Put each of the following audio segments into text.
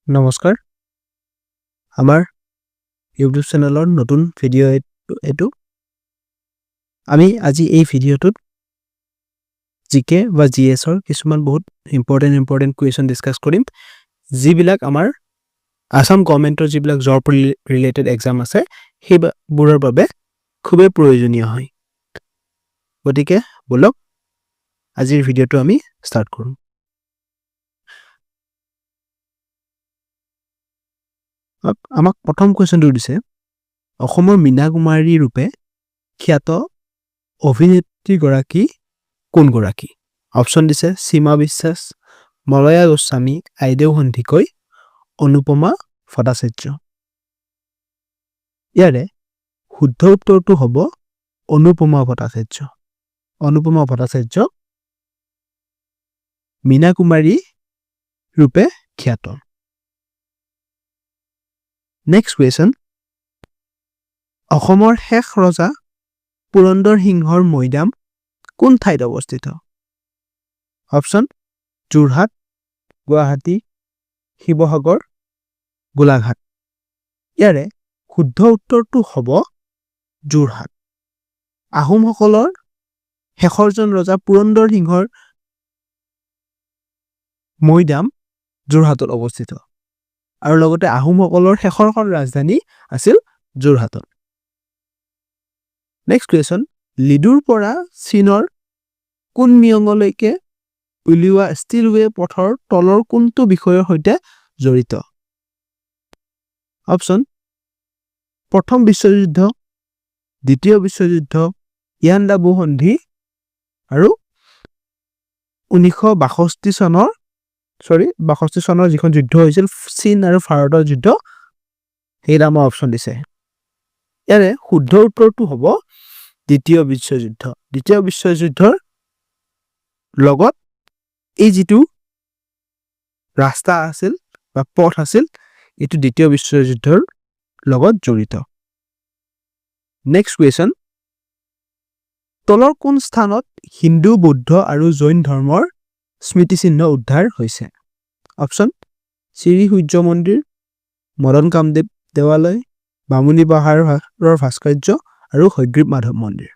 নমস্কাৰ আমাৰ ইউটিউব চেনেলৰ নতুন ভিডিঅ' এইটো আমি আজি এই ভিডিঅ'টোত জিকে বা জিএছৰ কিছুমান বহুত ইম্পৰ্টেণ্ট কুৱেশ্যন ডিছকাছ কৰিম যিবিলাক আমাৰ আসাম গভৰ্ণমেণ্টৰ যিবিলাক জব ৰিলেটেড এক্সাম আছে সেইবোৰৰ বাবে খুবেই প্ৰয়োজনীয় হয় গতিকে বলক আজিৰ ভিডিঅ'টো আমি ষ্টাৰ্ট কৰোঁ আমাক প্ৰথম কুৱেশ্যনটো দিছে অসমৰ মীনা কুমাৰী ৰূপে খ্যাত অভিনেত্ৰীগৰাকী কোনগৰাকী অপশ্যন দিছে সীমা বিশ্বাস মলয়া গোস্বামী আইদেউ সন্ধিকৈ অনুপমা ভট্টাচাৰ্য ইয়াৰে শুদ্ধ উত্তৰটো হ'ব অনুপমা ভট্টাচাৰ্য মীনা কুমাৰী ৰূপে খ্যাত নেক্সট কুৱেশ্যন অসমৰ শেষ ৰজা পুৰন্দৰ সিংহৰ মৈদাম কোন ঠাইত অৱস্থিত অপশ্যন যোৰহাট গুৱাহাটী শিৱসাগৰ গোলাঘাট ইয়াৰে শুদ্ধ উত্তৰটো হ'ব যোৰহাট আহোমসকলৰ শেষৰজন ৰজা পুৰন্দৰ সিংহৰ মৈদাম যোৰহাটত অৱস্থিত আৰু লগতে আহোমসকলৰ শেষৰখন ৰাজধানী আছিল যোৰহাটত নেক্সট কুৱেশ্যন লিডুৰ পৰা চীনৰ কোন মিয়ঙলৈকে উলিওৱা ষ্টিলৱে পথৰ তলৰ কোনটো বিষয়ৰ সৈতে জড়িত অপশ্যন প্ৰথম বিশ্বযুদ্ধ দ্বিতীয় বিশ্বযুদ্ধ ইয়াণ্ডাবু সন্ধি আৰু 1962 চনৰ যিখন যুদ্ধ হৈছিল চীন আৰু ভাৰতৰ যুদ্ধ সেইটা আমাৰ অপশ্যন দিছে ইয়াৰে শুদ্ধ উত্তৰটো হ'ব দ্বিতীয় বিশ্বযুদ্ধৰ লগত এই যিটো ৰাস্তা আছিল বা পথ আছিল এইটো দ্বিতীয় বিশ্বযুদ্ধৰ লগত জড়িত নেক্সট কুৱেশ্যন তলৰ কোন স্থানত হিন্দু বৌদ্ধ আৰু জৈন ধৰ্মৰ স্মৃতিচিহ্ন উদ্ধাৰ হৈছে অপশ্যন শ্ৰী সূৰ্য মন্দিৰ মদন কামদেৱ দেৱালয় বামুণী পাহাৰৰ ভাস্কৰ্য আৰু হয়গ্ৰীৱ মাধৱ মন্দিৰ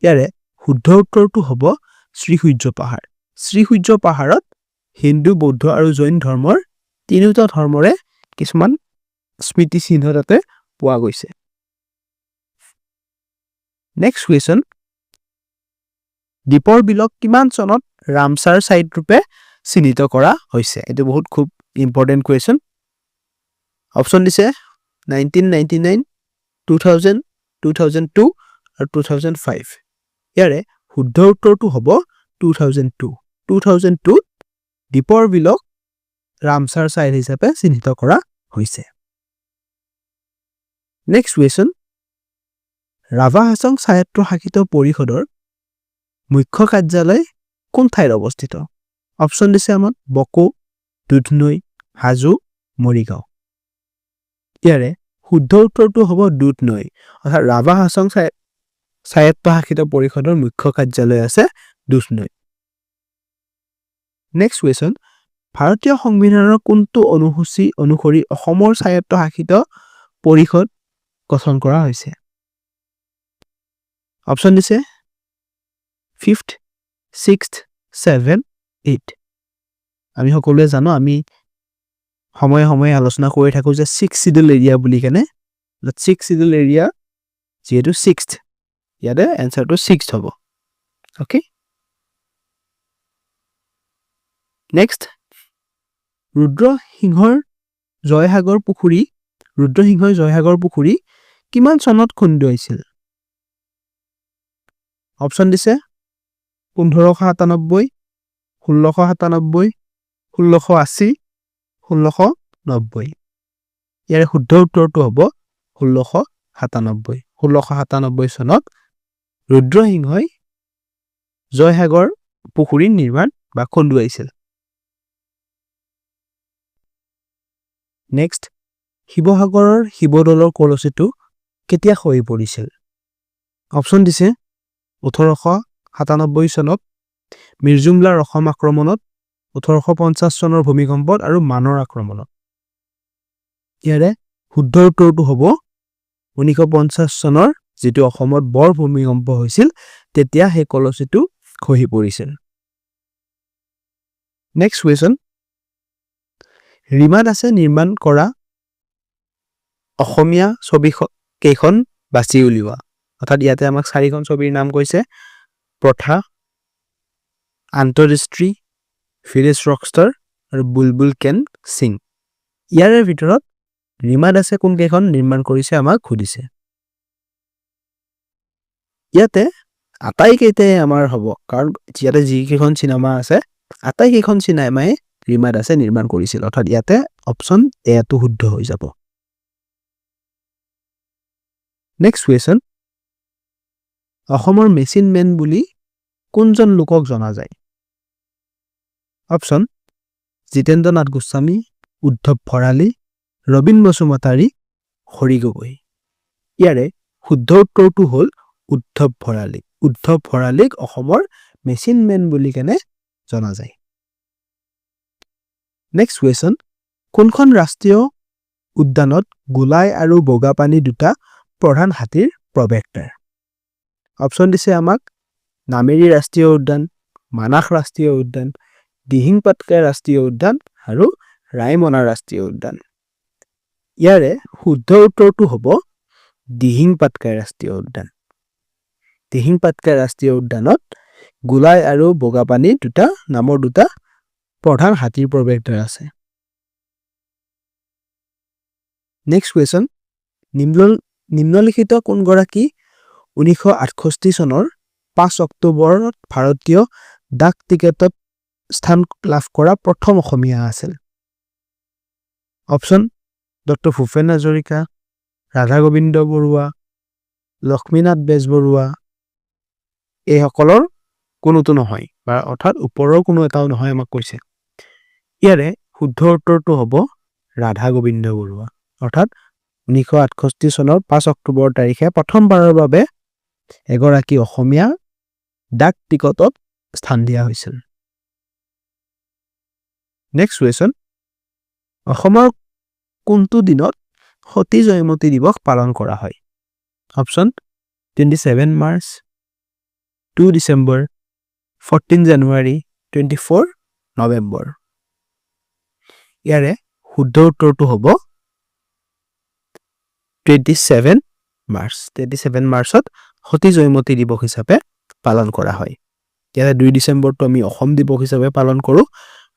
ইয়াৰে শুদ্ধ উত্তৰটো হ'ব শ্ৰী সূৰ্য পাহাৰত হিন্দু বৌদ্ধ আৰু জৈন ধৰ্মৰ তিনিওটা ধৰ্মৰে কিছুমান স্মৃতিচিহ্ন তাতে পোৱা গৈছে নেক্সট কুৱেশ্যন দীপৰ বিলক কিমান চনত ৰামচাৰ চাইট ৰূপে চিহ্নিত কৰা হৈছে এইটো বহুত খুব ইম্পৰ্টেণ্ট কুৱেশ্যন অপশ্যন দিছে 1999 2000 2002 আৰু 2005 ইয়াৰে শুদ্ধ উত্তৰটো হ'ব 2002 দীপৰ বিলক ৰামচাৰ চাইট হিচাপে চিহ্নিত কৰা হৈছে নেক্সট কুৱেশ্যন ৰাভা হাছং স্বায়ত্তশাসিত পৰিষদৰ মুখ্য কাৰ্যালয় কোন ঠাইত অৱস্থিত অপশ্যন দিছে আমাক বকো দুধনৈ হাজো মৰিগাঁও ইয়াৰে শুদ্ধ উত্তৰটো হ'ব দুধনৈ অৰ্থাৎ ৰাভা হাছং স্বায়ত্তশাসিত পৰিষদৰ মুখ্য কাৰ্যালয় আছে দুধনৈ নেক্সট কুৱেশ্যন ভাৰতীয় সংবিধানৰ কোনটো অনুসূচী অনুসৰি অসমৰ স্বায়ত্তশাসিত পৰিষদ গঠন কৰা হৈছে অপশ্যন দিছে 5th 6th 7th 8th আমি সকলোৱে জানো আমি সময়ে আলোচনা কৰি থাকো যে 6 শিডিউল এৰিয়া বুলি কেনে 6 শিডিউল এৰিয়া যেটো 6th ইয়াতে এনসাৰটো 6th হ'ব ওকে নেক্সট ৰুদ্ৰসিংহৰ জয়সাগৰ পুখুৰী কিমান চনত খন্দুৱাইছিল অপশ্যন দিছে 1597 1697 1680 1690 ইয়াৰে শুদ্ধ উত্তৰটো হ'ব 1697 চনত ৰুদ্ৰসিংহই জয়সাগৰ পুখুৰী নিৰ্মাণ বা খন্দুৱাইছিল নেক্সট শিৱসাগৰৰ শিৱদৌলৰ কলচীটো কেতিয়া খহি পৰিছিল অপশ্যন দিছে 1897 চনত মিৰ্জুমলাৰ অসম আক্ৰমণত 1850 চনৰ ভূমিকম্পত আৰু মানৰ আক্ৰমণত ইয়াৰে শুদ্ধ উত্তৰটো হ'ব 1950 চনৰ যেটো অসমত বৰ ভূমিকম্প হৈছিল তেতিয়া হে কলচীটো খহি পৰিছিল নেক্সট কোৱেশ্চন ৰীমা দাসে নিৰ্মাণ কৰা অসমীয়া ছবি কেইখন বাছি উলিওৱা অৰ্থাৎ ইয়াতে আমাক চাৰিখন ছবিৰ নাম কৈছে প্ৰথা আন্তঃদৃষ্টি ফিৰেছ ৰকষ্টাৰ আৰু বুলবুল কেন সিং ইয়াৰে ভিতৰত ৰীমা দাসে কোন কেইখন নিৰ্মাণ কৰিছে আমাক খুদিছে ইয়াতে আটাইকেইটাই আমাৰ হ'ব কাৰণ ইয়াতে যি কেইখন চিনেমা আছে আটাইকেইখন চিনেমাই ৰীমা দাসে নিৰ্মাণ কৰিছিল অৰ্থাৎ ইয়াতে অপচন এ টো শুদ্ধ হৈ যাব নেক্সট কোৱেশ্চন অসমৰ মেচিন মেন বুলি কোনজন লোকক জনা যায় অপচন জিতেন্দ্ৰ নাথ গোস্বামী উদ্ধৱ ভৰালী ৰবীন বসুমতাৰী হৰি গগৈ ইয়াৰে শুদ্ধ উত্তৰটো হ'ল উদ্ধৱ ভৰালীক অসমৰ মেচিন মেন বুলি কেনে জনা যায় নেক্সট কোৱেশ্চন কোনখন ৰাষ্ট্ৰীয় উদ্যানত গোলাই আৰু বগাপানী দুটা প্ৰধান হাতীৰ প্ৰৱেশদ্বাৰ অপচন দিছে আমাক নামেৰি ৰাষ্ট্ৰীয় উদ্যান মানাস ৰাষ্ট্ৰীয় উদ্যান দিহিং পাটকাই ৰাষ্ট্ৰীয় উদ্যান আৰু ৰায়মনা ৰাষ্ট্ৰীয় উদ্যান ইয়াৰে শুদ্ধ উত্তৰটো হ'ব দিহিং পাটকাই ৰাষ্ট্ৰীয় উদ্যানত গোলাই আৰু বগাপানী দুটা নামৰ দুটা প্ৰধান হাতীৰ প্ৰৱেশদ্বাৰ আছে নেক্সট কোৱেশ্চন নিম্নলিখিত কোনগৰাকী 1968 চনৰ 5 অক্টোবৰত ভাৰতীয় ডাক টিকেটত স্থান লাভ কৰা প্ৰথম অসমীয়া আছিল অপচন ডক্টৰ ভূপেন হাজৰিকা ৰাধা গোবিন্দ বৰুৱা লক্ষ্মীনাথ বেজবৰুৱা এই সকলৰ কোনোটো নহয় বা অৰ্থাৎ ওপৰৰ কোনো এটাও নহয় আমাক কৈছে ইয়াৰে শুদ্ধ উত্তৰটো হ'ব ৰাধা গোবিন্দ বৰুৱা অৰ্থাৎ 1968 চনৰ 5 অক্টোবৰ তাৰিখে প্ৰথমবাৰৰ বাবে এগৰাকী অসমীয়া ডাক টিকটত স্থান দিয়া হৈছিল নেক্সট কোৱেশ্চন অসমৰ কোনটো দিনত সতী জয়মতী দিৱস পালন কৰা হয় অপচন 27 মাৰ্চ 2 ডিসেম্বৰ 14 জানুৱাৰী 24 নৱেম্বৰ ইয়াৰে শুদ্ধ উত্তৰটো হ'ব 27 মাৰ্চত সতী জয়মতী দিৱস হিচাপে পালন কৰা হয় ইয়াৰে 2 ডিসেম্বৰটো আমি অসম দিৱস হিচাপে পালন কৰো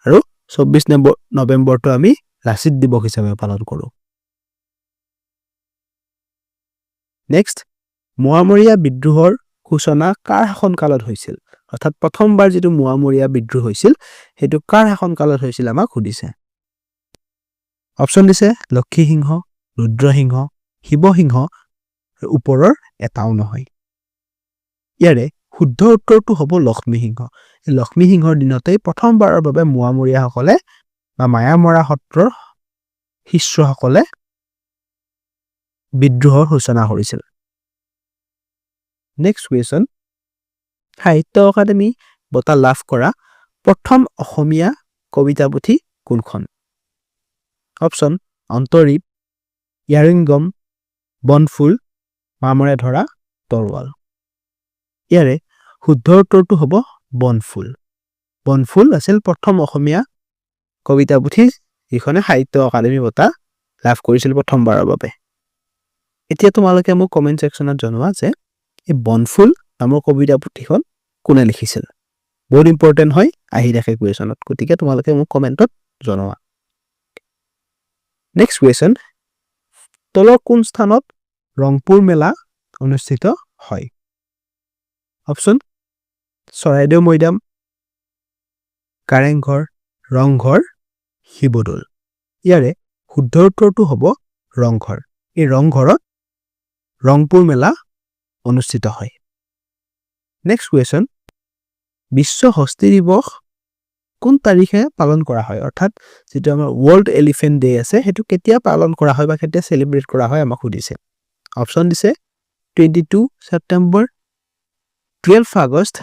আৰু 24 নৱেম্বৰটো আমি লাচিত দিৱস হিচাপে পালন কৰো নেক্সট মোৱামৰীয়া বিদ্ৰোহৰ সূচনা কাৰ শাসনকালত হৈছিল অৰ্থাৎ প্ৰথমবাৰ যেটো মোৱামৰীয়া বিদ্ৰোহ হৈছিল হেতু কাৰ শাসনকালত হৈছিল আমাক সুধিছে অপচন দিছে লক্ষী সিংহ ৰুদ্ৰ সিংহ শিৱ সিংহ ওপৰৰ এটাও নহয় ইয়াৰে শুদ্ধ উত্তৰটো হ'ব লক্ষ্মী সিংহৰ দিনতেই প্ৰথমবাৰৰ বাবে মোৱামৰীয়াসকলে বা মায়ামৰা সত্ৰৰ শিষ্যসকলে বিদ্ৰোহৰ সূচনা কৰিছিল নেক্সট কোৱেশ্চন সাহিত্য অকাডেমি বঁটা লাভ কৰা প্ৰথম অসমীয়া কবিতা পুথি কোনখন অপচন অন্তৰীপ ইয়াৰিংগম বনফুল মামৰে ধৰা তৰোৱাল ইয়াৰে শুদ্ধ উত্তৰটো হ'ব বনফুল আছিল প্ৰথম অসমীয়া কবিতা পুথি যিখনে সাহিত্য অকাডেমি বঁটা লাভ কৰিছিল প্ৰথমবাৰৰ বাবে এতিয়া তোমালোকে মোক কমেন্ট সেকশনত জনোৱা যে এই বনফুল নামৰ কবিতা পুথিখন কোনে লিখিছিল বহুত ইম্পৰ্টেন্ট হয় আহি থাকে কুৱেশ্যনত গতিকে তোমালোকে মোক কমেন্টত জনোৱা নেক্সট কুৱেশ্যন তলৰ কোন স্থানত ৰংপুৰ মেলা অনুষ্ঠিত হয় অপচন চৰাইদেউ মৈদাম কাৰেংঘৰ ৰংঘৰ শিৱদৌল ইয়াৰে শুদ্ধ উত্তৰটো হ'ব ৰংঘৰ এই ৰংঘৰত ৰংপুৰ মেলা অনুষ্ঠিত হয় নেক্সট কুৱেশ্যন বিশ্ব হস্তি দিৱস কোন তাৰিখে পালন কৰা হয় অৰ্থাৎ যেটো আমাৰ ওয়াৰ্ল্ড এলিফেন্ট ডে আছে হেতু কেতিয়া পালন কৰা হয় বা কেতিয়া সেলিব্ৰেট কৰা হয় আমাক সুধিছে অপচন দিছে 22 সেপ্টেম্বৰ 12 আগষ্ট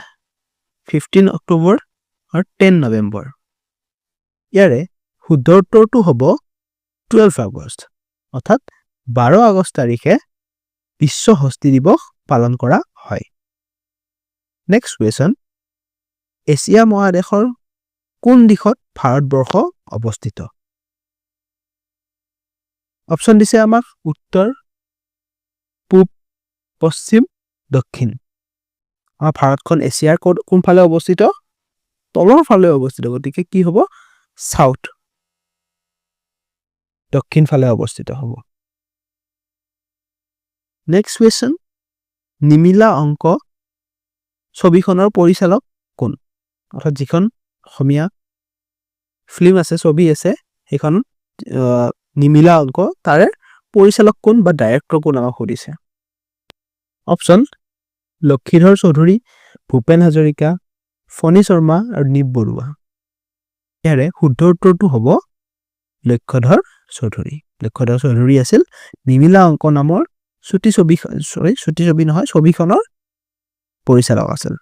15 অক্টোবৰ আৰু 10 নৱেম্বৰ ইয়াৰে শুদ্ধ উত্তৰটো হ'ব 12 আগষ্ট অৰ্থাৎ 12 আগষ্ট তাৰিখে বিশ্ব হস্তী দিৱস পালন কৰা হয়। নেক্সট কুৱেশ্যন, এছিয়া মহাদেশৰ কোন দিশত ভাৰতবৰ্ষ অৱস্থিত? অপশ্যন দিছে আমাক উত্তৰ, পূব, পশ্চিম, দক্ষিণ। আমাৰ ভাৰতখন এছিয়াৰ কোনফালে অৱস্থিত? তলৰ ফালে অৱস্থিত, গতিকে কি হ'ব? সাউথ, দক্ষিণ ফালে অৱস্থিত হ'ব। নেক্সট কুৱেশ্যন, নিমিলা অংক ছবিখনৰ পৰিচালক কোন? অৰ্থাৎ যিখন অসমীয়া ফিল্ম আছে, ছবি আছে, সেইখন নিমিলা অংক, তাৰে পৰিচালক কোন বা ডাইৰেক্টৰ কোন আমাক সুধিছে। অপশ্যন, লক্ষীধৰ চৌধুৰী, ভূপেন হাজৰিকা, ফণী শৰ্মা আৰু নীপ বৰুৱা। ইয়াৰে শুদ্ধ উত্তৰটো হ'ব লক্ষীধৰ চৌধুৰী। লক্ষীধৰ চৌধুৰী আছিল নিমিলা অংক নামৰ ছবিখনৰ পৰিচালক আছিল।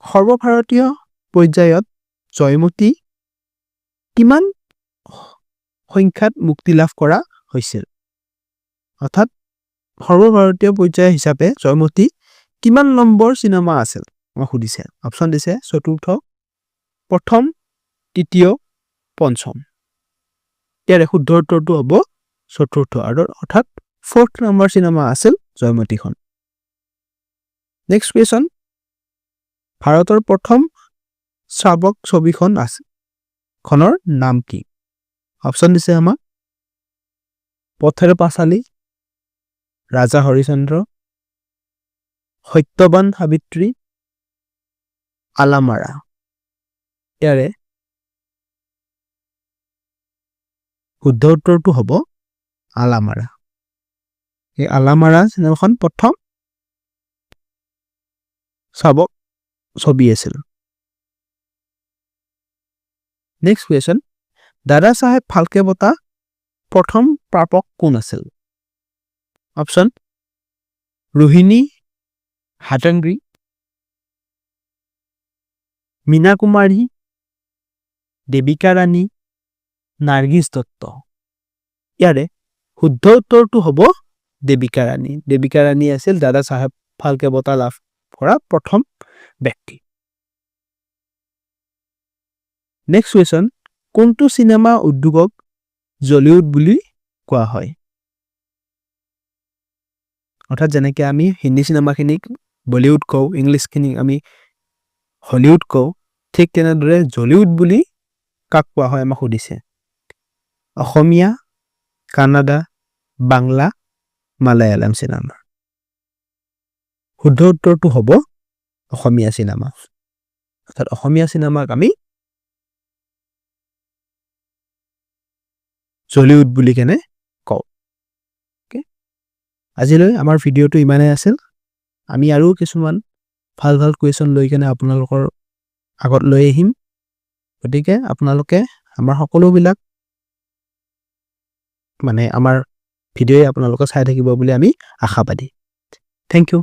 সৰ্বভাৰতীয় পৰ্যায়ত জয়মতী কিমান সংখ্যাত মুক্তি লাভ কৰা হৈছিল? অৰ্থাৎ সৰ্বভাৰতীয় পৰ্যায় হিচাপে জয়মতী কিমান নম্বৰ চিনেমা আছিল আমাক সুধিছে। অপশ্যন দিছে চতুৰ্থ, প্ৰথম, তৃতীয়, পঞ্চম। ইয়াৰে শুদ্ধ উত্তৰটো হ'ব চতুৰ্থ, আৰু অৰ্থাৎ 4th নম্বৰ চিনেমা আছিল জয়মতীখন। নেক্সট কুৱেশ্যন, ভাৰতৰ প্ৰথম শ্ৰাৱক ছবিখন খনৰ নাম কি? অপশ্যন দিছে আমাক পথেৰ পাঁচালী, ৰাজা হৰিচন্দ্ৰ, সত্যবান সাবিত্ৰী, আলামাৰা। ইয়াৰে শুদ্ধ উত্তৰটো হ'ব আলামাৰা। এই আলামাৰা চিনেমাখন প্ৰথম শ্ৰাৱক ছবি আছিল। নেক্সট কুৱেশ্যন, দাদা চাহেব ফাল্কে বঁটা প্ৰথম প্ৰাপক কোন আছিল? অপশ্যন, ৰোহিণী হাটংগী, মীনা কুমাৰী, দেবিকা ৰাণী, নাৰ্গিছ দত্ত। ইয়াৰে শুদ্ধ উত্তৰটো হ'ব দেবিকা ৰাণী। দেবিকা ৰাণী আছিল দাদা চাহেব ফাল্কে বঁটা লাভ কৰা প্ৰথম ব্যক্তি। নেক্সট কুৱেশ্যন, কোনটো চিনেমা উদ্যোগক জলিউড বুলি কোৱা হয়? অৰ্থাৎ যেনেকৈ আমি হিন্দী চিনেমাখিনিক বলিউড কওঁ, ইংলিছখিনিক আমি হলিউড কওঁ, ঠিক তেনেদৰে জলিউড বুলি কাক কোৱা হয় আমাক সুধিছে। অসমীয়া, কানাডা, বাংলা, মালায়ালাম চিনেমা। শুদ্ধ উত্তৰটো হ'ব অসমীয়া চিনেমা। অৰ্থাৎ অসমীয়া চিনেমাক আমি জলিউড বুলি কেনে কওঁ। আজিলৈ আমাৰ ভিডিঅ'টো ইমানেই আছিল। আমি আৰু কিছুমান ভাল ভাল কুৱেশ্যন লৈ কেনে আপোনালোকৰ আগত লৈ আহিম। গতিকে আপোনালোকে আমাৰ সকলোবিলাক আমাৰ ভিডিঅ'ই আপোনালোকে চাই থাকিব বুলি আমি আশাবাদী। Thank U.